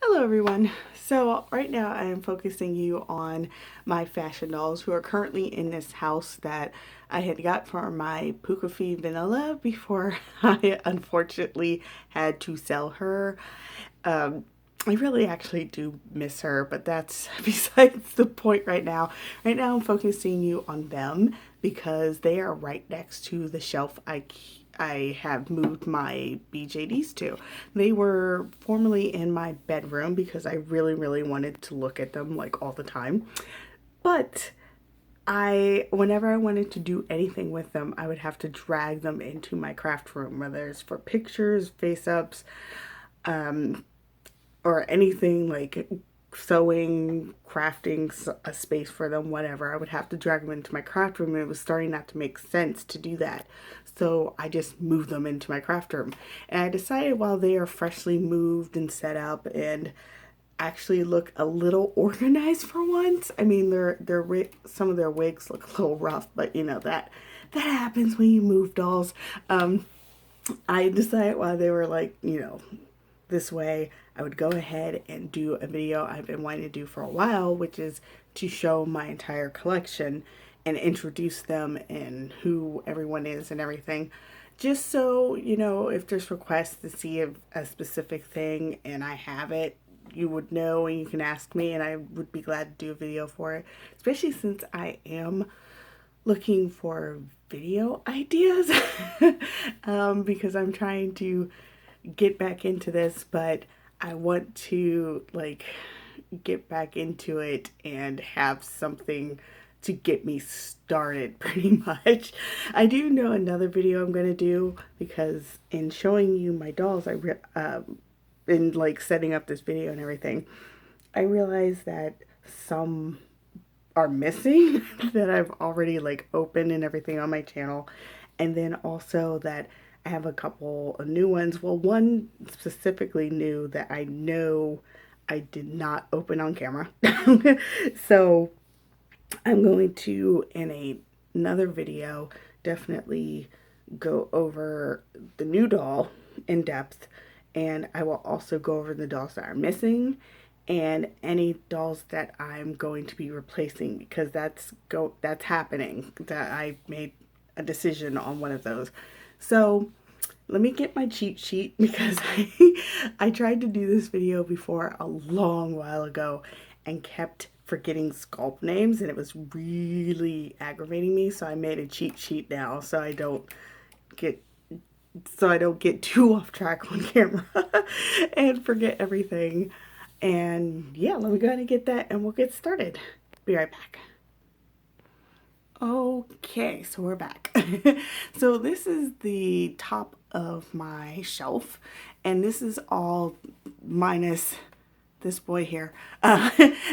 Hello everyone. So right now I am focusing you on my fashion dolls who are currently in this house that I had got for my Pukafi Vanilla before I unfortunately had to sell her. I really actually do miss her, but that's besides the point right now. Right now I'm focusing you on them because they are right next to the shelf I have moved my BJDs to. They were formerly in my bedroom because I really wanted to look at them like all the time. But whenever I wanted to do anything with them, I would have to drag them into my craft room, whether it's for pictures, face ups, or anything like sewing, crafting a space for them, whatever. I would have to drag them into my craft room, and it was starting not to make sense to do that. So I just moved them into my craft room. And I decided while they are freshly moved and set up and actually look a little organized for once. I mean, some of their wigs look a little rough, but you know that happens when you move dolls. I decided while they were like, this way, I would go ahead and do a video I've been wanting to do for a while, which is to show my entire collection and introduce them and who everyone is and everything. Just so, if there's requests to see a specific thing and I have it, you would know and you can ask me and I would be glad to do a video for it. Especially since I am looking for video ideas because I'm trying to get back into this, but I want to like get back into it and have something to get me started pretty much. I do know another video I'm going to do because in showing you my dolls, in like setting up this video and everything, I realized that some are missing that I've already like opened and everything on my channel. And then also that I have a couple of new ones. Well, one specifically new that I know I did not open on camera. So I'm going to, another video, definitely go over the new doll in depth. And I will also go over the dolls that are missing and any dolls that I'm going to be replacing because that's happening. That I made a decision on one of those. So let me get my cheat sheet because I tried to do this video before a long while ago and kept forgetting sculpt names and it was really aggravating me. So I made a cheat sheet now get so I don't get too off track on camera and forget everything. And yeah, let me go ahead and get that and we'll get started. Be right back. Okay, so we're back. So this is the top of my shelf, and this is all minus this boy here.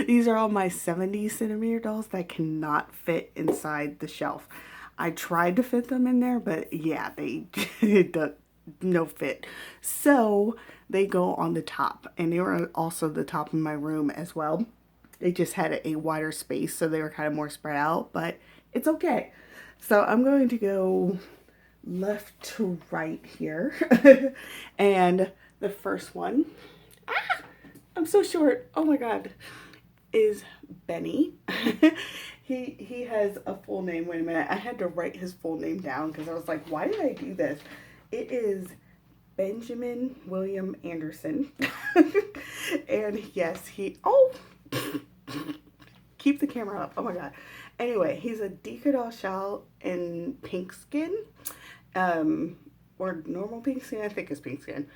These are all my 70 centimeter dolls that cannot fit inside the shelf. I tried to fit them in there, but yeah, they no fit. So they go on the top, and they were also the top of my room as well. They just had a wider space, so they were kind of more spread out, but it's okay. So I'm going to go left to right here. And the first one, I'm so short, oh my god, is Benny. He has a full name. Wait a minute, I had to write his full name down because I was like, why did I do this? It is Benjamin William Anderson. And yes, keep the camera up. Oh my god. Anyway, he's a Decadal shell in pink skin. Or normal pink skin. I think it's pink skin.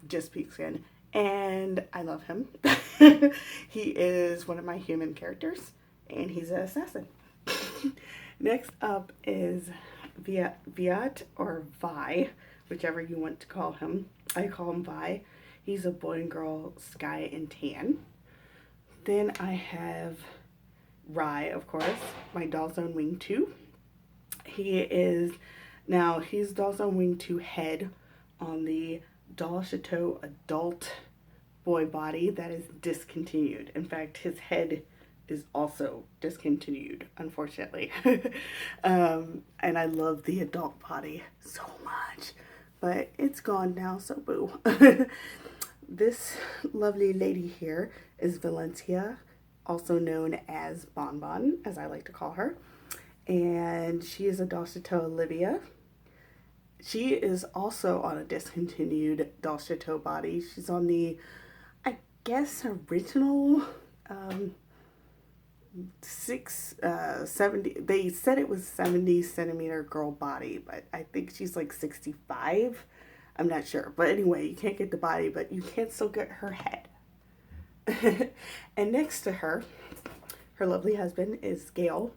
Just pink skin. And I love him. He is one of my human characters. And he's an assassin. Next up is Viat or Vi, whichever you want to call him. I call him Vi. He's a boy and girl sky and tan. Then I have Rye, of course, my Doll's Own Wing 2. He's Doll's Own Wing 2 head on the Doll Chateau adult boy body that is discontinued. In fact, his head is also discontinued, unfortunately. And I love the adult body so much, but it's gone now, so boo. This lovely lady here is Valencia, also known as Bonbon, as I like to call her. And she is a Doll Chateau Olivia. She is also on a discontinued Doll Chateau body. She's on the, I guess, original 70. They said it was 70 centimeter girl body, but I think she's like 65. I'm not sure. But anyway, you can't get the body, but you can still get her head. And next to her, her lovely husband is Gail,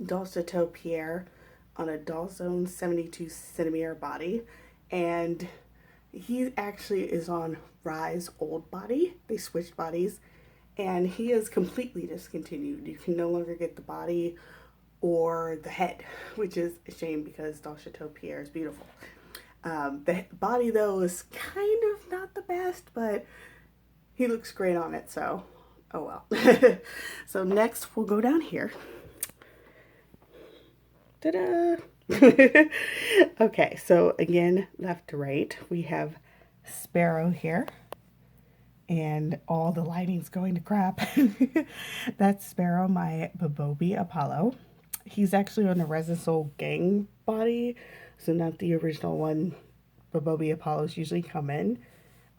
Doll Chateau Pierre, on a Doll Zone 72 centimeter body. And he actually is on Rise old body. They switched bodies. And he is completely discontinued. You can no longer get the body or the head, which is a shame because Doll Chateau Pierre is beautiful. The body, though, is kind of not the best, but he looks great on it, so oh well. So next, we'll go down here. Ta-da! Okay, so again, left to right, we have Sparrow here. And all the lighting's going to crap. That's Sparrow, my Babobi Apollo. He's actually on the Resin Soul Gang body, so not the original one Babobi Apollos usually come in.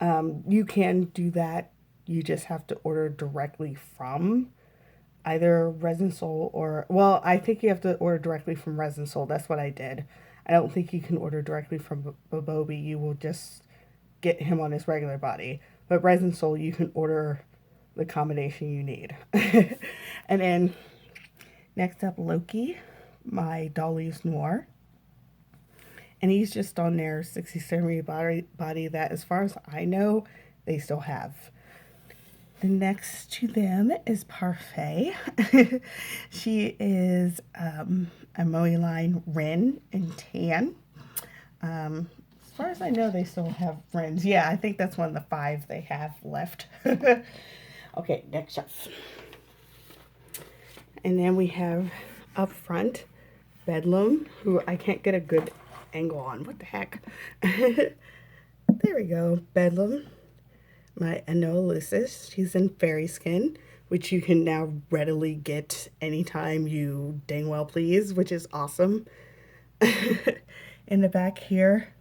You can do that. You just have to order directly from either Resin Soul or, well, I think you have to order directly from Resin Soul. That's what I did. I don't think you can order directly from Babobi. You will just get him on his regular body. But Resin Soul, you can order the combination you need. And then next up, Loki, my Dolly's Noir. And he's just on their 60 centimeter body that, as far as I know, they still have. The next to them is Parfait. She is a Moe line Ren in tan. As far as I know, they still have Rens. Yeah, I think that's one of the 5 they have left. Okay, next up. And then we have up front Bedlam, who I can't get a good angle on. What the heck? There we go, Bedlam. My Anoalucis. She's in fairy skin, which you can now readily get anytime you dang well please, which is awesome. In the back here,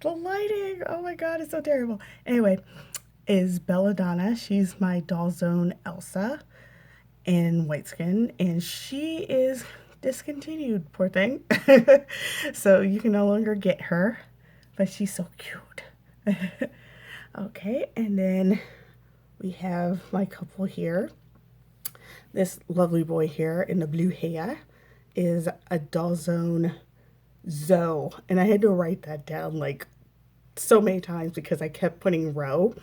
the lighting, oh my god, it's so terrible. Anyway, is Belladonna. She's my Doll Zone Elsa in white skin, and she is discontinued, poor thing. So you can no longer get her, but she's so cute. Okay, and then we have my couple here. This lovely boy here in the blue hair is a Doll Zone Zoe, and I had to write that down like so many times because I kept putting Roe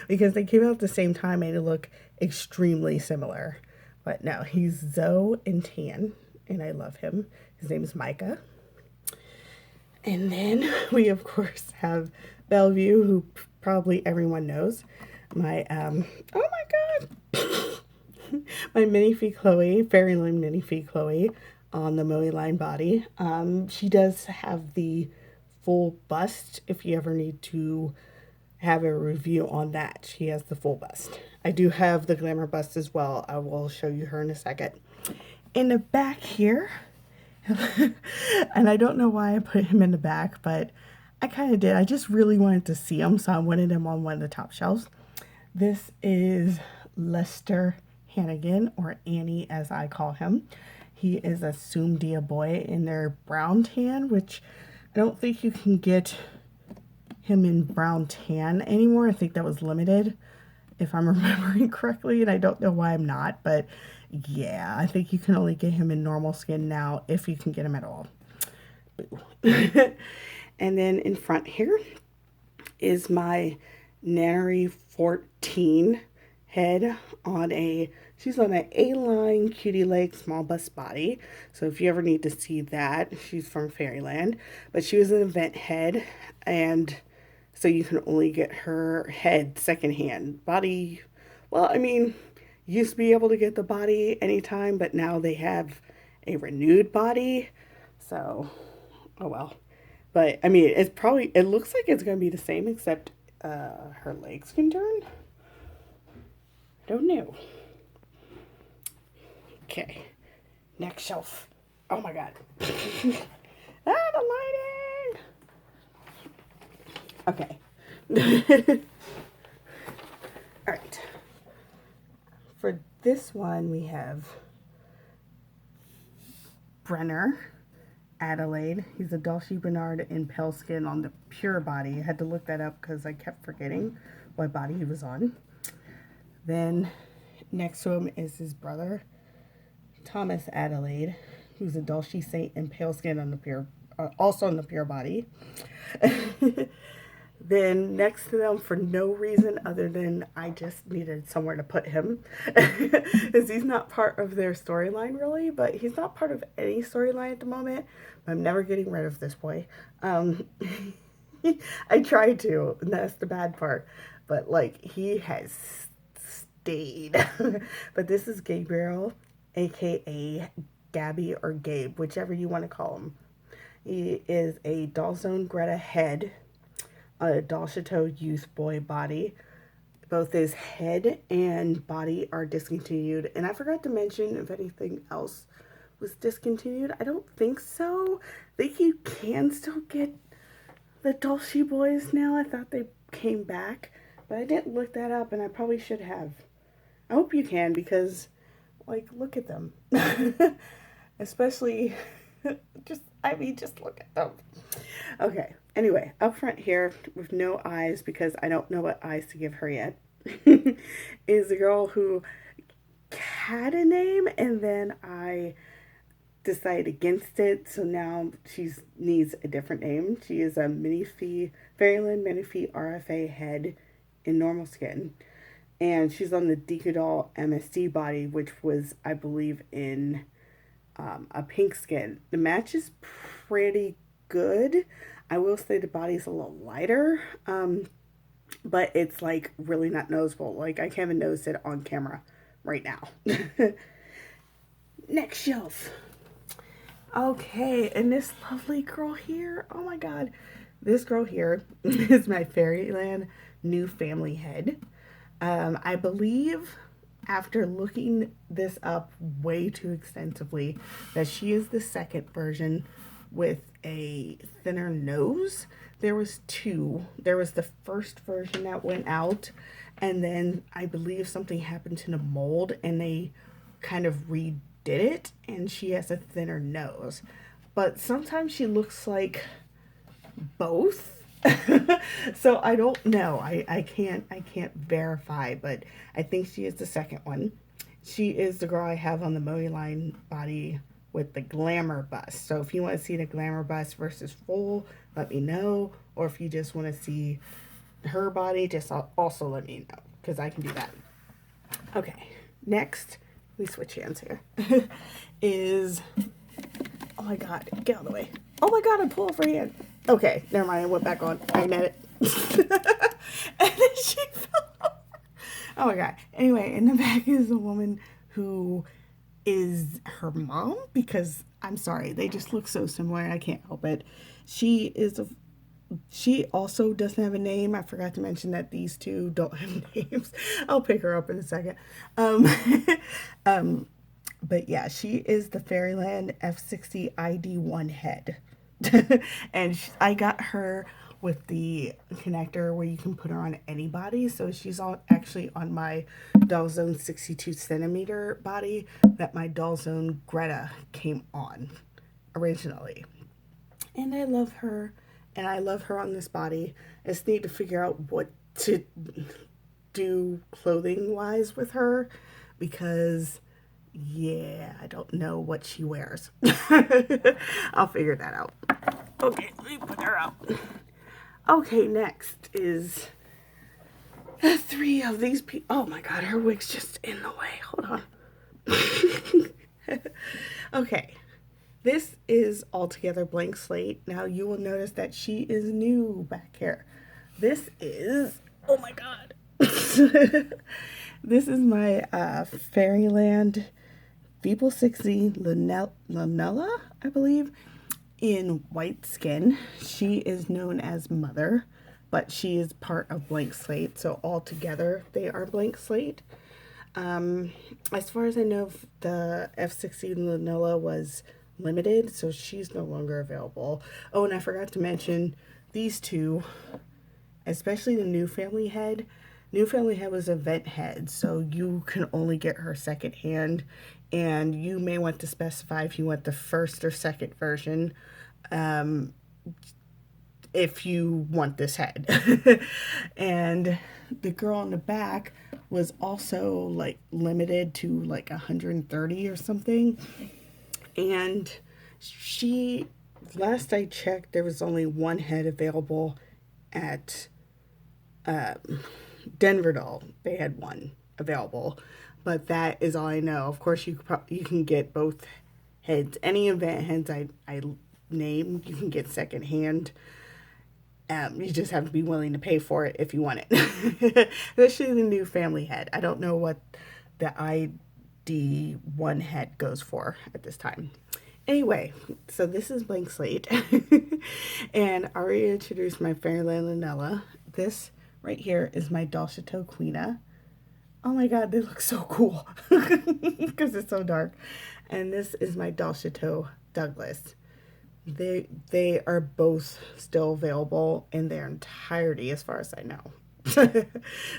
because they came out at the same time and they look extremely similar. But no, he's Zoe in tan, and I love him. His name is Micah. And then we of course have Bellevue, who probably everyone knows. My oh my god, my Minifee Chloe, Fairyland Minifee Chloe on the Moe line body. She does have the full bust if you ever need to have a review on that. She has the full bust. I do have the glamour bust as well. I will show you her in a second. In the back here, and I don't know why I put him in the back, but I kind of did. I just really wanted to see him, so I wanted him on one of the top shelves. This is Lester Hannigan, or Annie as I call him. He is a Soom Dia boy in their brown tan, which I don't think you can get him in brown tan anymore. I think that was limited, if I'm remembering correctly, and I don't know why I'm not, but yeah, I think you can only get him in normal skin now, if you can get him at all. And then in front here is my Nannery 14 head on a, she's on an A-line cutie leg small bust body. So if you ever need to see that, she's from Fairyland. But she was an event head, and so you can only get her head secondhand. Body, well, I mean, you used to be able to get the body anytime, but now they have a renewed body. So, oh well. But I mean, it looks like it's going to be the same, except her legs can turn. I don't know. Okay, next shelf. Oh my god. The lighting. Okay. All right. For this one, we have Brenner Adelaide. He's a Dolce Bernard in pale skin on the pure body. I had to look that up because I kept forgetting what body he was on. Then next to him is his brother, Thomas Adelaide, who's a Dolce Saint in pale skin on the pure, also on the pure body. Then next to them, for no reason other than I just needed somewhere to put him, because he's not part of their storyline really, but he's not part of any storyline at the moment. I'm never getting rid of this boy. I tried to, and that's the bad part, but like he has stayed. But this is Gabriel, aka Gabby or Gabe, whichever you want to call him. He is a Dalzone Greta head, a Doll Chateau youth boy body. Both his head and body are discontinued. And I forgot to mention if anything else was discontinued. I don't think so. I think you can still get the Dolce boys now. I thought they came back, but I didn't look that up, and I probably should have. I hope you can, because, like, look at them. Especially, just look at them. Okay, anyway, up front here, with no eyes, because I don't know what eyes to give her yet, is a girl who had a name, and then I decided against it, so now she needs a different name. She is a Fairyland Minifee RFA head in normal skin, and she's on the Decadol MSD body, which was, I believe, in a pink skin. The match is pretty good. I will say the body's a little lighter, but it's like really not noticeable. Like I can't even notice it on camera right now. Next shelf. Okay, and this lovely girl here, oh my god, this girl here is my Fairyland new family head. I believe, after looking this up way too extensively, that she is the second version with a thinner nose. There was two. There was the first version that went out, and then I believe something happened to the mold, and they kind of redid it, and she has a thinner nose. But sometimes she looks like both. So I don't know. I can't verify, but I think she is the second one. She is the girl I have on the Moe line body with the glamour bust. So if you want to see the glamour bust versus full, let me know. Or if you just want to see her body, just also let me know, because I can do that. Okay, next, we switch hands here, is, oh my god, get out of the way. Oh my god, I pulled off her hand. Okay, never mind, I went back on. I met it. And then she fell over. Oh my god. Anyway, in the back is a woman who is her mom, because I'm sorry, they just look so similar. I can't help it. She also doesn't have a name. I forgot to mention that these two don't have names. I'll pick her up in a second. But yeah, she is the Fairyland F60 ID1 head. And I got her with the connector where you can put her on anybody. So she's actually on my Dollzone 62 centimeter body that my Dollzone Greta came on originally. And I love her. And I love her on this body. I just need to figure out what to do clothing wise with her, because yeah, I don't know what she wears. I'll figure that out. Okay, let me put her out. Okay, next is three of these people. Oh my god, her wig's just in the way. Hold on. Okay, this is altogether blank slate. Now you will notice that she is new back here. This is, oh my god. This is my Fairyland Feeble 60 Lanella, I believe, in white skin. She is known as Mother, but she is part of Blank Slate, so all together they are Blank Slate. As far as I know, the F16 Vanilla was limited, so she's no longer available. Oh, and I forgot to mention these two, especially the New Family Head. New Family Head was a vent head, so you can only get her secondhand, and you may want to specify if you want the first or second version, if you want this head. And the girl on the back was also like limited to like 130 or something. And she, last I checked, there was only one head available at Denver Doll. They had one available, but that is all I know. Of course, you can get both heads. Any event heads I named, you can get secondhand. You just have to be willing to pay for it if you want it. Especially the New Family Head. I don't know what the ID1 head goes for at this time. Anyway, so this is Blank Slate. And I already introduced my Fairyland Lanella. This right here is my Doll Chateau Queena. Oh my god, they look so cool because it's so dark. And this is my Doll Chateau Douglas. They are both still available in their entirety as far as I know.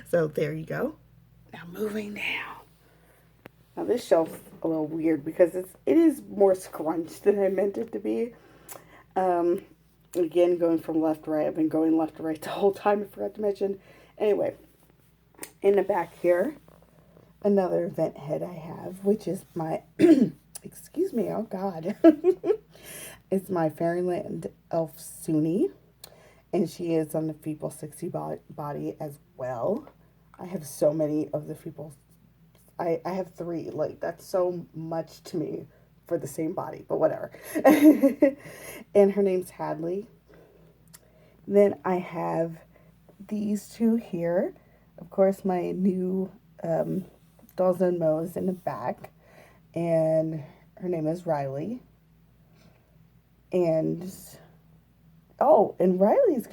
So there you go. Now moving down. Now this shelf's a little weird because it is more scrunched than I meant it to be. Again, going from left to right. I've been going left to right the whole time, I forgot to mention. Anyway, in the back here, another vent head I have, which is my, excuse me, oh god. It's my Fairyland Elf Suni, and she is on the Feeple 60 body as well. I have so many of the Feeple. I have 3. Like, that's so much to me for the same body, but whatever. And her name's Hadley. Then I have these two here. Of course, my new Dolls and Mo's in the back, and her name is Riley. And and Riley's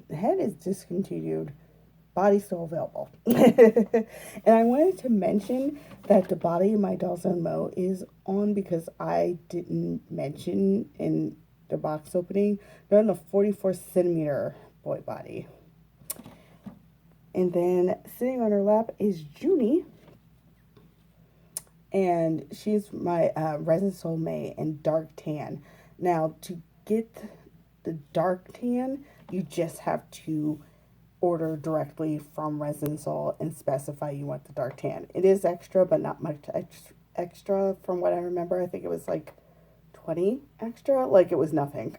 head is discontinued. Body's still available. And I wanted to mention that the body of my Dolls and Mo is on because I didn't mention in the box opening. They're on the 44 centimeter boy body. And then sitting on her lap is Junie. And she's my Resin Soul May in dark tan. Now, to get the dark tan, you just have to order directly from Resin Soul and specify you want the dark tan. It is extra, but not much extra from what I remember. I think it was like 20 extra. Like, it was nothing.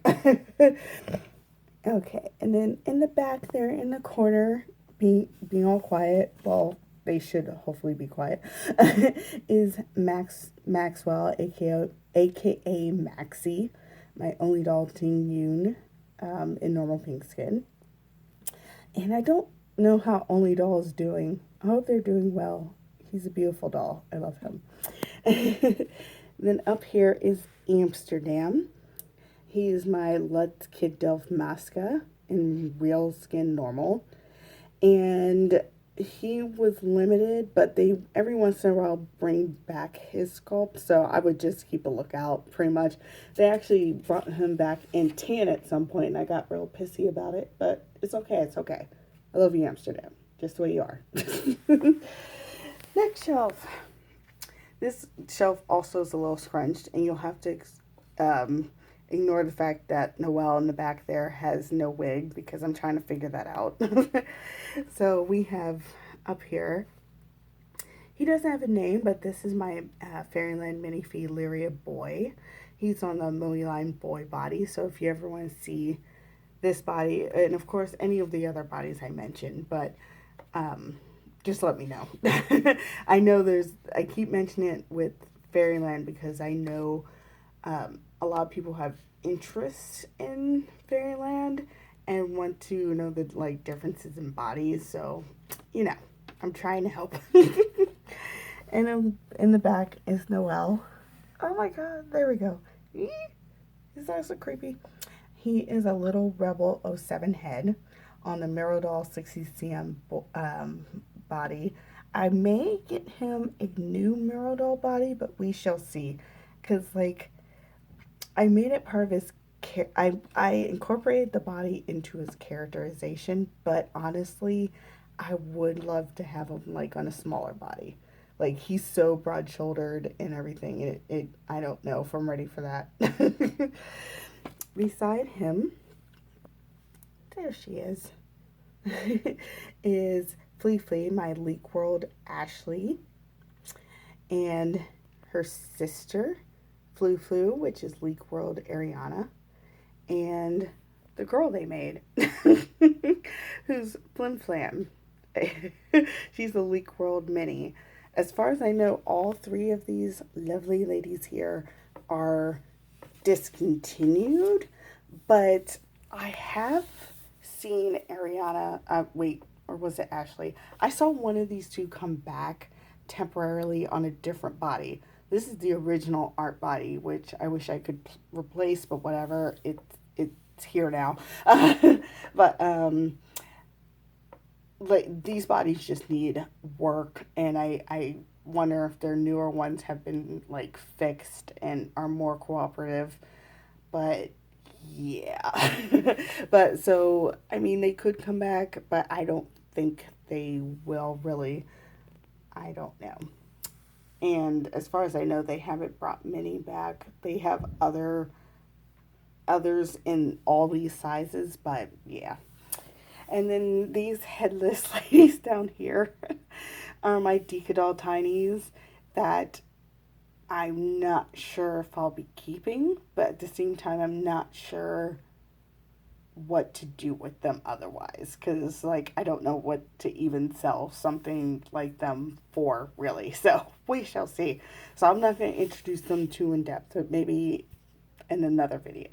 Okay, and then in the back there in the corner, being all quiet, well, they should hopefully be quiet, is Maxwell, aka Maxie, my only doll Ting Yoon, in normal pink skin. And I don't know how Only Doll is doing. I hope they're doing well. He's a beautiful doll. I love him. Then up here is Amsterdam. He is my Lutz Kid Delph Masca in real skin normal. And he was limited, but they every once in a while bring back his sculpt, so I would just keep a lookout pretty much. They actually brought him back in tan at some point, and I got real pissy about it, but it's okay, it's okay. I love you, Amsterdam, just the way you are. Next shelf. This shelf also is a little scrunched, and you'll have to ignore the fact that Noelle in the back there has no wig because I'm trying to figure that out. So we have up here, he doesn't have a name, but this is my Fairyland Minifee Lyria boy. He's on the Moeline boy body, so if you ever want to see this body, and of course any of the other bodies I mentioned, but just let me know. I know I keep mentioning it with Fairyland because I know a lot of people have interest in Fairyland and want to know the differences in bodies, so I'm trying to help. And in the back is Noelle. Oh my god, there we go. He's also creepy. He is a little Rebel '07 head on the Miradol 60cm body. I may get him a new Miradol body, but we shall see. Because, like, I made it part of his I incorporated the body into his characterization, but honestly, I would love to have him like on a smaller body. Like he's so broad shouldered and everything. I don't know if I'm ready for that. Beside him, there she is. Is Flea Flea, my Leak World Ashley, and her sister, Flu Flu, which is Leak World Ariana, and the girl they made, who's Flim Flam. She's the Leak World Mini. As far as I know, all three of these lovely ladies here are discontinued, but I have seen Ariana, wait, or was it Ashley? I saw one of these two come back temporarily on a different body. This is the original art body, which I wish I could replace, but whatever. It's here now. But like these bodies just need work, and I wonder if their newer ones have been like fixed and are more cooperative. But yeah. But so I mean they could come back, but I don't think they will really. I don't know. And as far as I know, they haven't brought many back. They have others in all these sizes, but yeah. And then these headless ladies down here are my Decadol Tinies that I'm not sure if I'll be keeping, but at the same time, I'm not sure what to do with them otherwise. Because, like, I don't know what to even sell something like them for, really. So, we shall see. So, I'm not going to introduce them too in depth, but maybe in another video.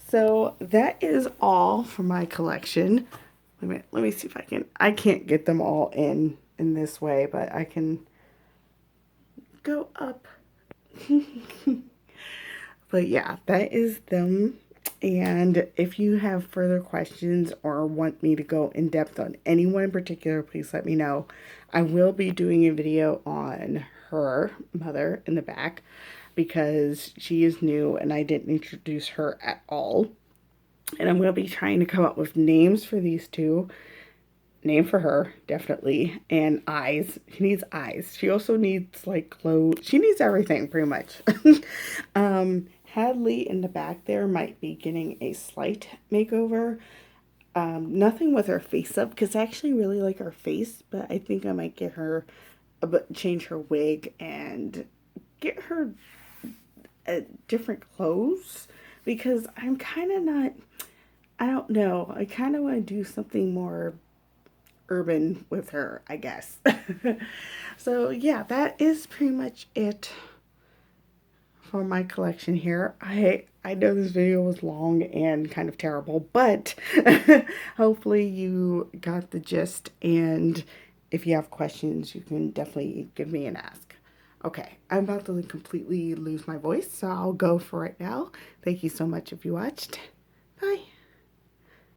So that is all for my collection. Let me see if I can't get them all in this way, but I can go up. But yeah, that is them. And if you have further questions or want me to go in depth on anyone in particular, please let me know. I will be doing a video on her mother in the back because she is new and I didn't introduce her at all. And I'm going to be trying to come up with names for these two. Name for her, definitely. And eyes. She needs eyes. She also needs, like, clothes. She needs everything, pretty much. Hadley in the back there might be getting a slight makeover. Nothing with her face up, because I actually really like her face. But I think I might get her, change her wig and get her different clothes. Because I'm kind of not, I don't know. I kind of want to do something more urban with her, I guess. So yeah, that is pretty much it for my collection here. I know this video was long and kind of terrible, but hopefully you got the gist, and if you have questions, you can definitely give me an ask. Okay, I'm about to completely lose my voice, so I'll go for it now. Thank you so much if you watched. Bye.